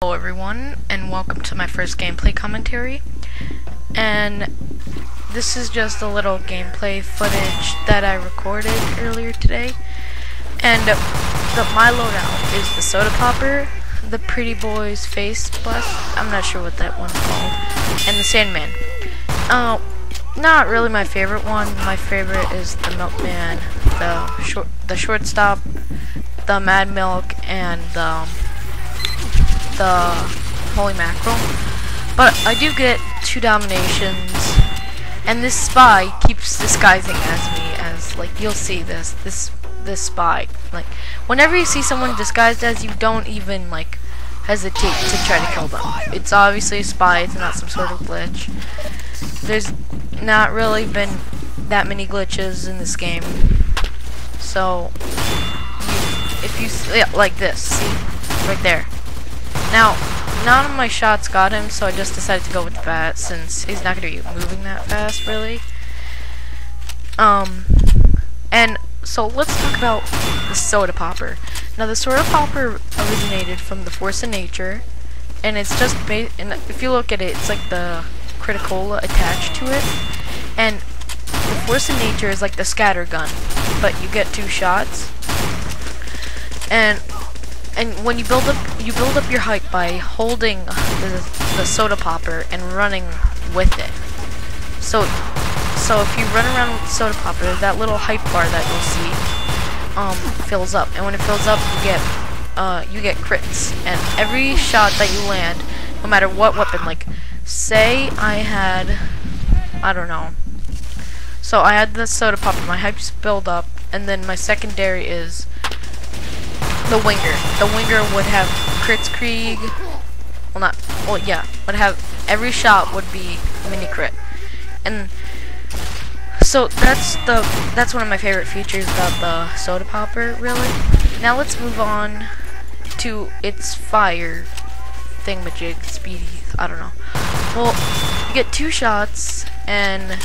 Hello everyone, and welcome to my first gameplay commentary. And this is just a little gameplay footage that I recorded earlier today. And my loadout is the Soda Popper, the Pretty Boy's Face Blast, I'm not sure what that one's called, and the Sandman. Not really my favorite one. My favorite is the Milkman, the Shortstop, the Mad Milk, and the Holy Mackerel. But I do get 2 dominations, and this spy keeps disguising as me, as like you'll see this spy. Like whenever you see someone disguised as you, don't even like hesitate to try to kill them. It's obviously a spy, it's not some sort of glitch. There's not really been that many glitches in this game. So if you like this, see right there. Now, none of my shots got him, so I just decided to go with the bat since he's not going to be moving that fast, really. And so let's talk about the Soda Popper. Now, the Soda Popper originated from the Force of Nature, and it's just and if you look at it, it's like the Criticola attached to it. And the Force of Nature is like the scatter gun, but you get 2 shots. And when you build up your height by holding the Soda Popper and running with it. So if you run around with the Soda Popper, that little height bar that you'll see fills up, and when it fills up, you get crits. And every shot that you land, no matter what weapon, like say I don't know. So I had the Soda Popper, my hype's build up, and then my secondary is the Winger. The Winger would have crits Krieg. Would have every shot would be mini crit. And so that's one of my favorite features about the Soda Popper, really. Now let's move on to its fire thingamajig, speedy, I don't know. Well, you get 2 shots, and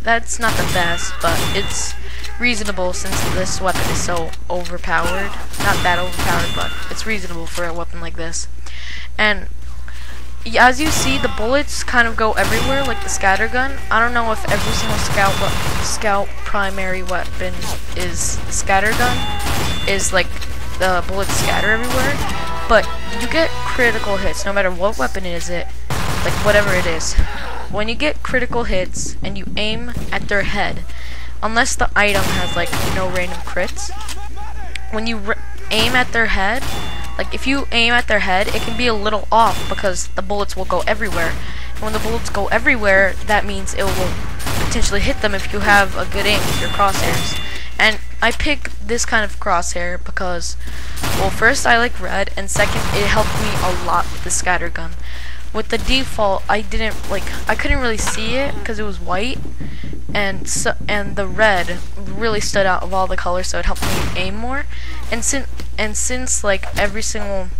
that's not the best, but it's reasonable since this weapon is so overpowered. Not that overpowered, but it's reasonable for a weapon like this. And as you see, the bullets kind of go everywhere, like the scatter gun. I don't know if every single scout primary weapon is the scatter gun, is like the bullets scatter everywhere, but you get critical hits no matter what weapon is it, like whatever it is. When you get critical hits and you aim at their head, unless the item has like no random crits, when you aim at their head, like if you aim at their head, it can be a little off because the bullets will go everywhere. And when the bullets go everywhere, that means it will potentially hit them if you have a good aim with your crosshairs. And I pick this kind of crosshair because, well, first I like red, and second it helped me a lot with the scatter gun. With the default, I couldn't really see it because it was white, and the red really stood out of all the colors, so it helped me aim more. And since like every single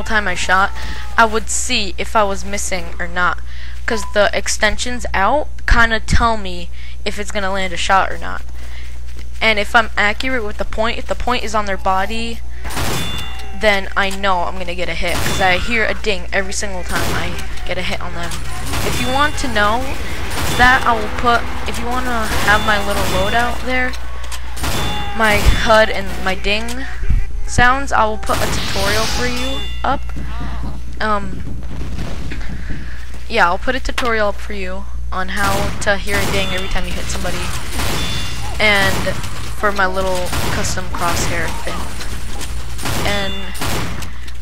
time I shot, I would see if I was missing or not, because the extensions out kind of tell me if it's gonna land a shot or not. And if I'm accurate with the point, if the point is on their body, then I know I'm gonna get a hit, because I hear a ding every single time I get a hit on them. If you want to know that, I will put, if you want to have my little loadout there, my HUD and my ding sounds, I will put a tutorial for you up. Yeah, I'll put a tutorial up for you on how to hear a ding every time you hit somebody, and for my little custom crosshair thing. And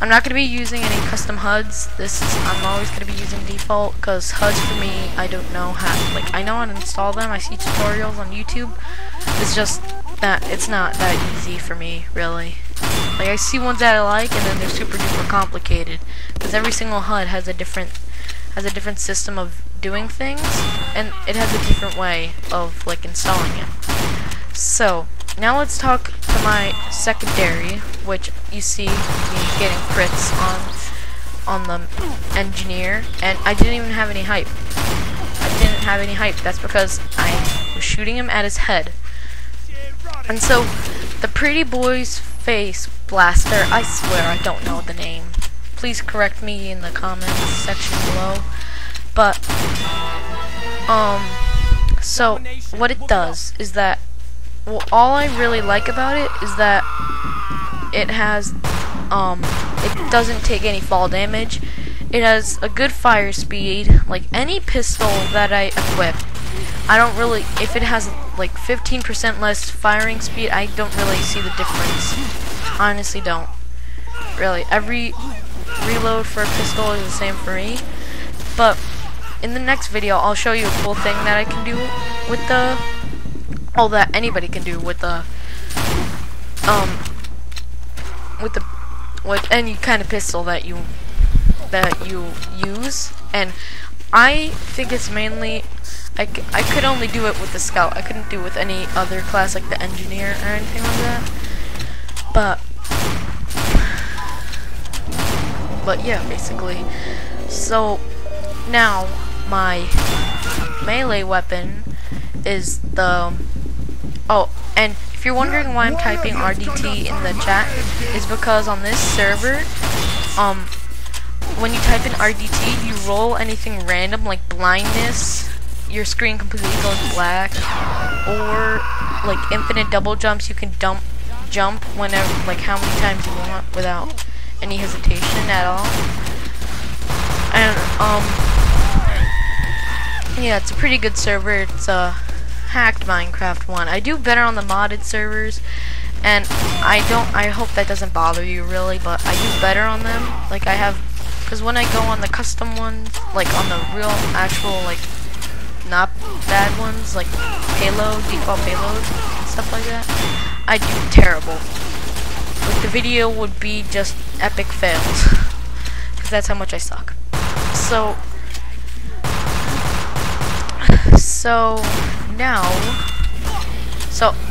I'm not going to be using any custom HUDs. I'm always going to be using default, because HUDs for me, I don't know how, like I know how to install them, I see tutorials on YouTube. It's just that it's not that easy for me, really. Like I see ones that I like, and then they're super duper complicated, because every single HUD has a different system of doing things, and it has a different way of like installing it. So now let's talk to my secondary, which you see me getting crits on the engineer, and I didn't even have any hype. That's because I was shooting him at his head. And so the Pretty Boy's Face Blaster, I swear I don't know the name. please correct me in the comments section below. But so what it does is that, well, all I really like about it is that it has it doesn't take any fall damage. It has a good fire speed. Like any pistol that I equip, I don't really, if it has like 15% less firing speed, I don't really see the difference. Honestly don't. Really, every reload for a pistol is the same for me. But in the next video, I'll show you a cool thing that I can do with the, all that anybody can do with the, with any kind of pistol that you use. And I think it's mainly, I could only do it with the scout. I couldn't do it with any other class like the engineer or anything like that. But yeah, basically. So now my melee weapon is the, oh, and if you're wondering why I'm typing RDT in the chat, is because on this server, when you type in RDT, you roll anything random like blindness, your screen completely goes black, or like infinite double jumps. You can jump whenever, like how many times you want without any hesitation at all. And yeah, it's a pretty good server. It's a hacked Minecraft one. I do better on the modded servers, and I hope that doesn't bother you really, but I do better on them. Like I have, because when I go on the custom ones, like on the real actual, like not bad ones, like payload, default payload and stuff like that, I do terrible. Like the video would be just epic fails, because that's how much I suck. So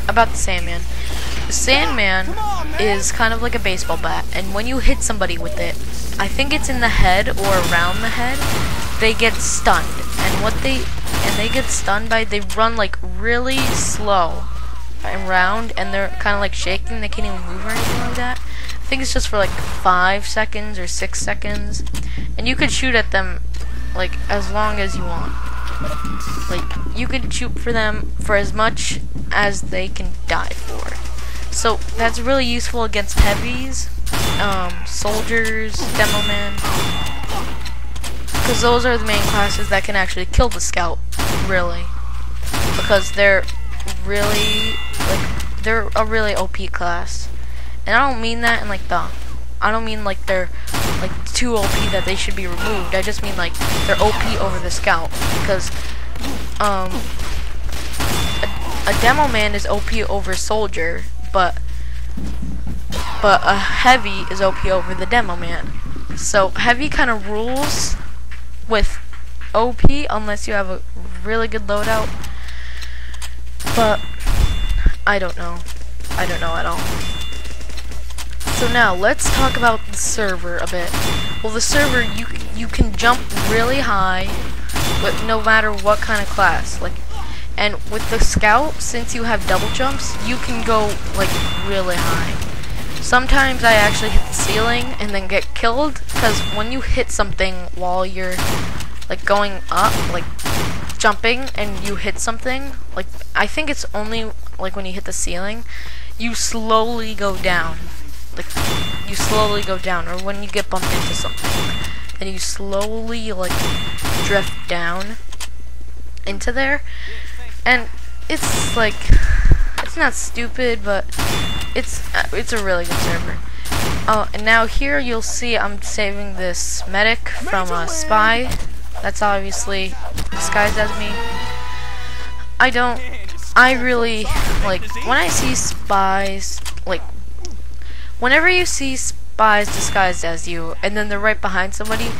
about the Sandman. The Sandman is kind of like a baseball bat, and when you hit somebody with it, I think it's in the head or around the head, they get stunned. And they get stunned by, they run like really slow around, and they're kind of like shaking. They can't even move or anything like that. I think it's just for like 5 seconds or 6 seconds, and you could shoot at them like as long as you want. Like you could shoot for them for as much as they can die for. So that's really useful against heavies, soldiers, demo men, because those are the main classes that can actually kill the scout, really, because they're really, like, they're a really OP class. And I don't mean that in like the, I don't mean like they're like too OP that they should be removed. I just mean like they're OP over the scout, because a demo man is OP over soldier, but a heavy is OP over the demo man. So heavy kind of rules with OP unless you have a really good loadout. But I don't know at all. So now let's talk about the server a bit. Well, the server, you can jump really high with no matter what kind of class. Like, and with the scout, since you have double jumps, you can go like really high. Sometimes I actually hit the ceiling and then get killed, because when you hit something while you're like going up, like jumping, and you hit something, like I think it's only like when you hit the ceiling, you slowly go down. Like you slowly go down, or when you get bumped into something, and you slowly like drift down into there. And it's like, it's not stupid, but it's a really good server. Oh, and now here you'll see I'm saving this medic from a spy. That's obviously disguised as me. I really, like, when I see spies, like, whenever you see spies disguised as you, and then they're right behind somebody,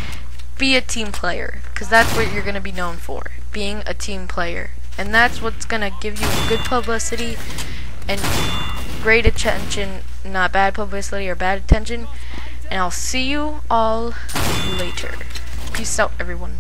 be a team player, because that's what you're going to be known for, being a team player. And that's what's going to give you good publicity and great attention, not bad publicity or bad attention. And I'll see you all later. Peace out, everyone.